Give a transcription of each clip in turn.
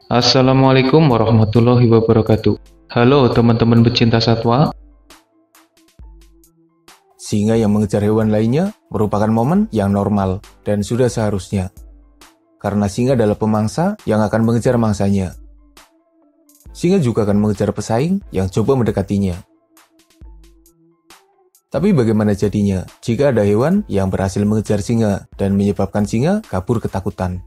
Assalamualaikum warahmatullahi wabarakatuh. Halo teman-teman pecinta satwa. Singa yang mengejar hewan lainnya merupakan momen yang normal dan sudah seharusnya. Karena singa adalah pemangsa yang akan mengejar mangsanya. Singa juga akan mengejar pesaing yang coba mendekatinya. Tapi bagaimana jadinya jika ada hewan yang berhasil mengejar singa dan menyebabkan singa kabur ketakutan?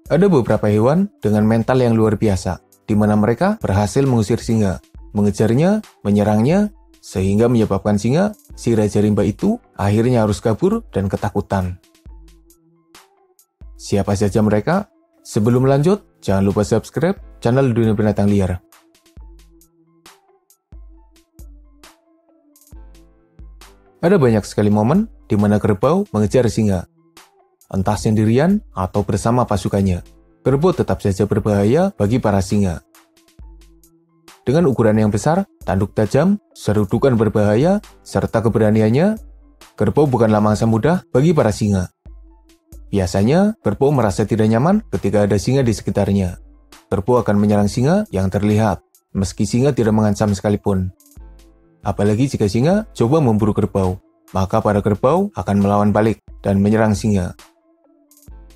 Ada beberapa hewan dengan mental yang luar biasa, di mana mereka berhasil mengusir singa, mengejarnya, menyerangnya, sehingga menyebabkan singa, si Raja Rimba itu, akhirnya harus kabur dan ketakutan. Siapa saja mereka? Sebelum lanjut, jangan lupa subscribe channel Dunia Binatang Liar. Ada banyak sekali momen di mana kerbau mengejar singa. Entah sendirian atau bersama pasukannya, kerbau tetap saja berbahaya bagi para singa. Dengan ukuran yang besar, tanduk tajam, serudukan berbahaya, serta keberaniannya, kerbau bukanlah mangsa mudah bagi para singa. Biasanya, kerbau merasa tidak nyaman ketika ada singa di sekitarnya. Kerbau akan menyerang singa yang terlihat, meski singa tidak mengancam sekalipun. Apalagi jika singa coba memburu kerbau, maka para kerbau akan melawan balik dan menyerang singa.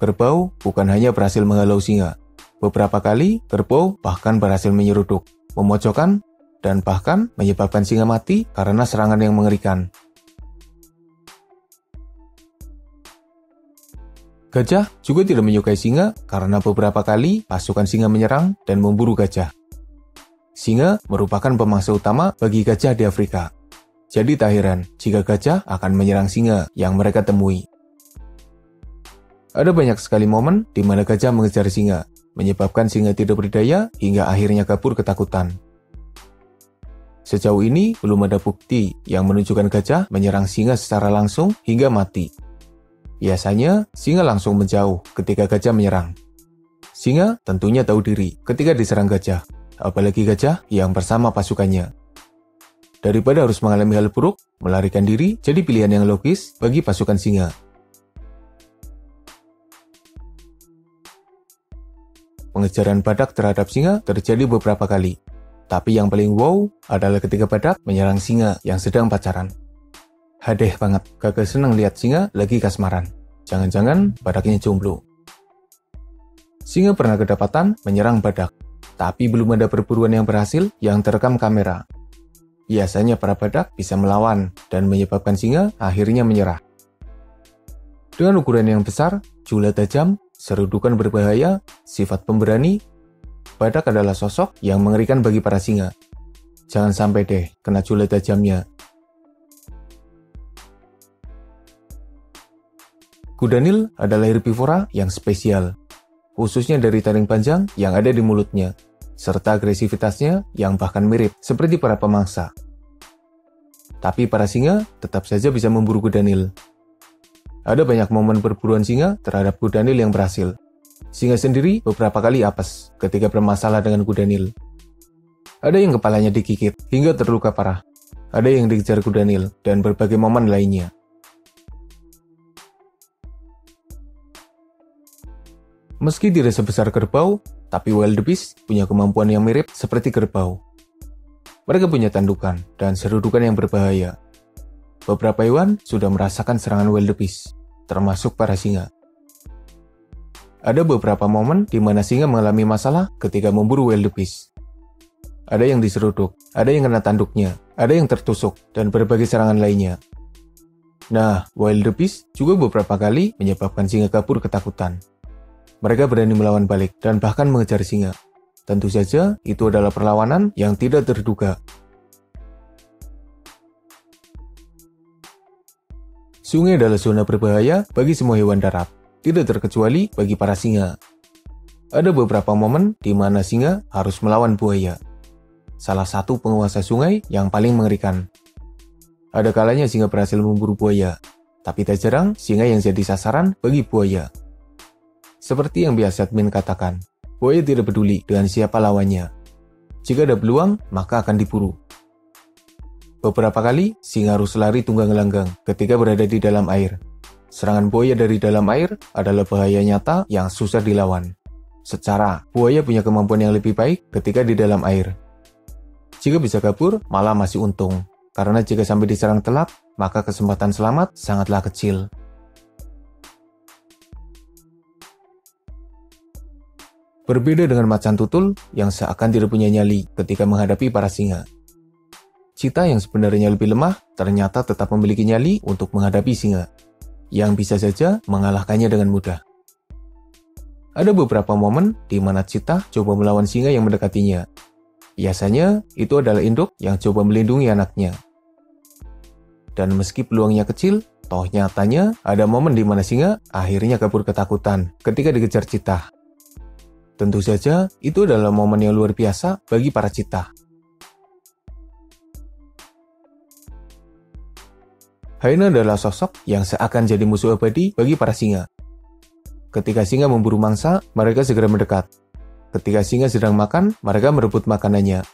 Kerbau bukan hanya berhasil menghalau singa. Beberapa kali, kerbau bahkan berhasil menyeruduk, memojokkan, dan bahkan menyebabkan singa mati karena serangan yang mengerikan. Gajah juga tidak menyukai singa karena beberapa kali pasukan singa menyerang dan memburu gajah. Singa merupakan pemangsa utama bagi gajah di Afrika. Jadi tak heran jika gajah akan menyerang singa yang mereka temui. Ada banyak sekali momen di mana gajah mengejar singa, menyebabkan singa tidak berdaya hingga akhirnya kabur ketakutan. Sejauh ini, belum ada bukti yang menunjukkan gajah menyerang singa secara langsung hingga mati. Biasanya, singa langsung menjauh ketika gajah menyerang. Singa tentunya tahu diri ketika diserang gajah, apalagi gajah yang bersama pasukannya. Daripada harus mengalami hal buruk, melarikan diri jadi pilihan yang logis bagi pasukan singa. Pengejaran badak terhadap singa terjadi beberapa kali. Tapi yang paling wow adalah ketika badak menyerang singa yang sedang pacaran. Hadeh banget, kagak seneng lihat singa lagi kasmaran. Jangan-jangan badaknya jomblo. Singa pernah kedapatan menyerang badak, tapi belum ada perburuan yang berhasil yang terekam kamera. Biasanya para badak bisa melawan dan menyebabkan singa akhirnya menyerah. Dengan ukuran yang besar, jula tajam, serudukan berbahaya, sifat pemberani, badak adalah sosok yang mengerikan bagi para singa. Jangan sampai deh kena jula tajamnya. Kuda Nil adalah herbivora yang spesial, khususnya dari taring panjang yang ada di mulutnya, serta agresivitasnya yang bahkan mirip seperti para pemangsa. Tapi para singa tetap saja bisa memburu kuda Nil. Ada banyak momen perburuan singa terhadap kuda Nil yang berhasil. Singa sendiri beberapa kali apes ketika bermasalah dengan kuda Nil. Ada yang kepalanya digigit hingga terluka parah. Ada yang dikejar kuda Nil dan berbagai momen lainnya. Meski tidak sebesar kerbau, tapi wildebeest punya kemampuan yang mirip seperti kerbau. Mereka punya tandukan dan serudukan yang berbahaya. Beberapa hewan sudah merasakan serangan wildebeest, termasuk para singa. Ada beberapa momen di mana singa mengalami masalah ketika memburu wildebeest. Ada yang diseruduk, ada yang kena tanduknya, ada yang tertusuk, dan berbagai serangan lainnya. Nah, wildebeest juga beberapa kali menyebabkan singa kabur ketakutan. Mereka berani melawan balik dan bahkan mengejar singa. Tentu saja, itu adalah perlawanan yang tidak terduga. Sungai adalah zona berbahaya bagi semua hewan darat, tidak terkecuali bagi para singa. Ada beberapa momen di mana singa harus melawan buaya. Salah satu penguasa sungai yang paling mengerikan. Ada kalanya singa berhasil memburu buaya, tapi tak jarang singa yang jadi sasaran bagi buaya. Seperti yang biasa admin katakan, buaya tidak peduli dengan siapa lawannya. Jika ada peluang, maka akan diburu. Beberapa kali, singa harus lari tunggang langgang ketika berada di dalam air. Serangan buaya dari dalam air adalah bahaya nyata yang susah dilawan. Secara, buaya punya kemampuan yang lebih baik ketika di dalam air. Jika bisa kabur, malah masih untung. Karena jika sampai diserang telat, maka kesempatan selamat sangatlah kecil. Berbeda dengan macan tutul yang seakan tidak punya nyali ketika menghadapi para singa. Cheetah yang sebenarnya lebih lemah ternyata tetap memiliki nyali untuk menghadapi singa, yang bisa saja mengalahkannya dengan mudah. Ada beberapa momen di mana cheetah coba melawan singa yang mendekatinya. Biasanya, itu adalah induk yang coba melindungi anaknya. Dan meski peluangnya kecil, toh nyatanya ada momen di mana singa akhirnya kabur ketakutan ketika dikejar cheetah. Tentu saja, itu adalah momen yang luar biasa bagi para cheetah. Hyena adalah sosok yang seakan jadi musuh abadi bagi para singa. Ketika singa memburu mangsa, mereka segera mendekat. Ketika singa sedang makan, mereka merebut makanannya.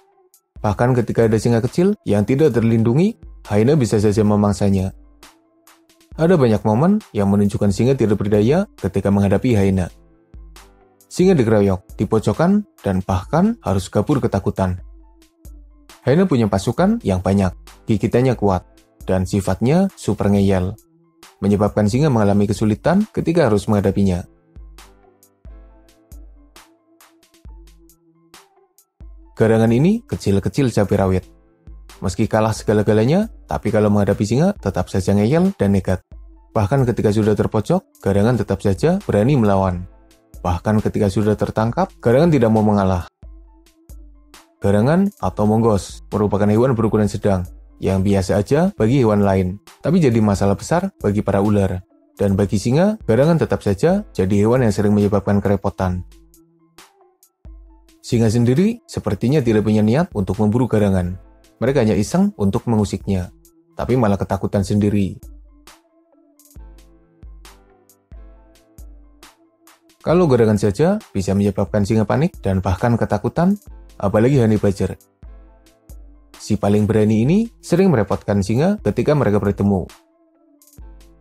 Bahkan ketika ada singa kecil yang tidak terlindungi, hyena bisa saja memangsanya. Ada banyak momen yang menunjukkan singa tidak berdaya ketika menghadapi hyena. Singa dikeroyok, dipojokkan, dan bahkan harus kabur ketakutan. Hyena punya pasukan yang banyak, gigitannya kuat, dan sifatnya super ngeyel, menyebabkan singa mengalami kesulitan ketika harus menghadapinya. Garangan ini kecil-kecil cabai rawit. Meski kalah segala-galanya, tapi kalau menghadapi singa tetap saja ngeyel dan nekat. Bahkan ketika sudah terpojok, garangan tetap saja berani melawan. Bahkan ketika sudah tertangkap, garangan tidak mau mengalah. Garangan atau mongoose merupakan hewan berukuran sedang, yang biasa aja bagi hewan lain, tapi jadi masalah besar bagi para ular. Dan bagi singa, garangan tetap saja jadi hewan yang sering menyebabkan kerepotan. Singa sendiri sepertinya tidak punya niat untuk memburu garangan. Mereka hanya iseng untuk mengusiknya, tapi malah ketakutan sendiri. Kalau garangan saja bisa menyebabkan singa panik dan bahkan ketakutan, apalagi honey badger. Si paling berani ini sering merepotkan singa ketika mereka bertemu.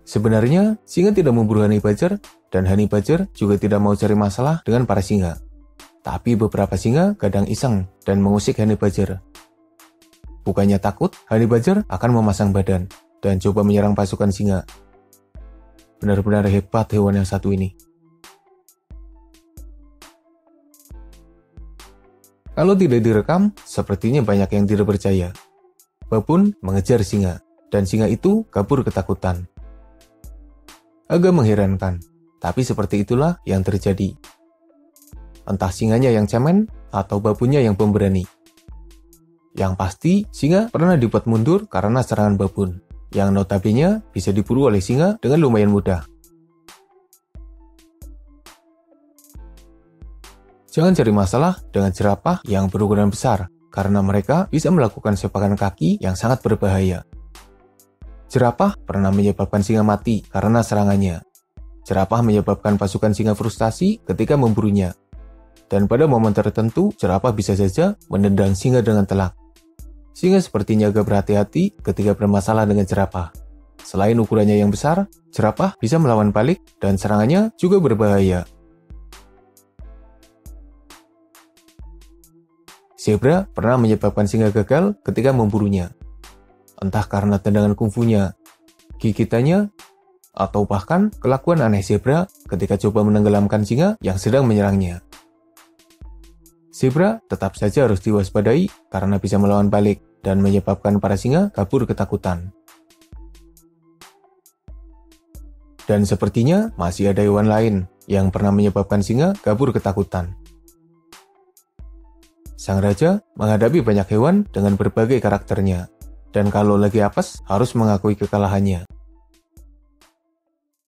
Sebenarnya, singa tidak memburu honey badger, dan honey badger juga tidak mau cari masalah dengan para singa. Tapi beberapa singa kadang iseng dan mengusik honey badger. Bukannya takut, honey badger akan memasang badan dan coba menyerang pasukan singa. Benar-benar hebat hewan yang satu ini. Kalau tidak direkam, sepertinya banyak yang tidak percaya. Babun mengejar singa, dan singa itu kabur ketakutan. Agak mengherankan, tapi seperti itulah yang terjadi. Entah singanya yang cemen, atau babunnya yang pemberani. Yang pasti, singa pernah dibuat mundur karena serangan babun, yang notabene bisa diburu oleh singa dengan lumayan mudah. Jangan cari masalah dengan jerapah yang berukuran besar, karena mereka bisa melakukan sepakan kaki yang sangat berbahaya. Jerapah pernah menyebabkan singa mati karena serangannya. Jerapah menyebabkan pasukan singa frustasi ketika memburunya. Dan pada momen tertentu, jerapah bisa saja menendang singa dengan telak. Singa sepertinya agak berhati-hati ketika bermasalah dengan jerapah. Selain ukurannya yang besar, jerapah bisa melawan balik dan serangannya juga berbahaya. Zebra pernah menyebabkan singa gagal ketika memburunya. Entah karena tendangan kungfunya, gigitannya, atau bahkan kelakuan aneh zebra ketika coba menenggelamkan singa yang sedang menyerangnya. Zebra tetap saja harus diwaspadai karena bisa melawan balik dan menyebabkan para singa kabur ketakutan. Dan sepertinya masih ada hewan lain yang pernah menyebabkan singa kabur ketakutan. Sang raja menghadapi banyak hewan dengan berbagai karakternya, dan kalau lagi apes harus mengakui kekalahannya.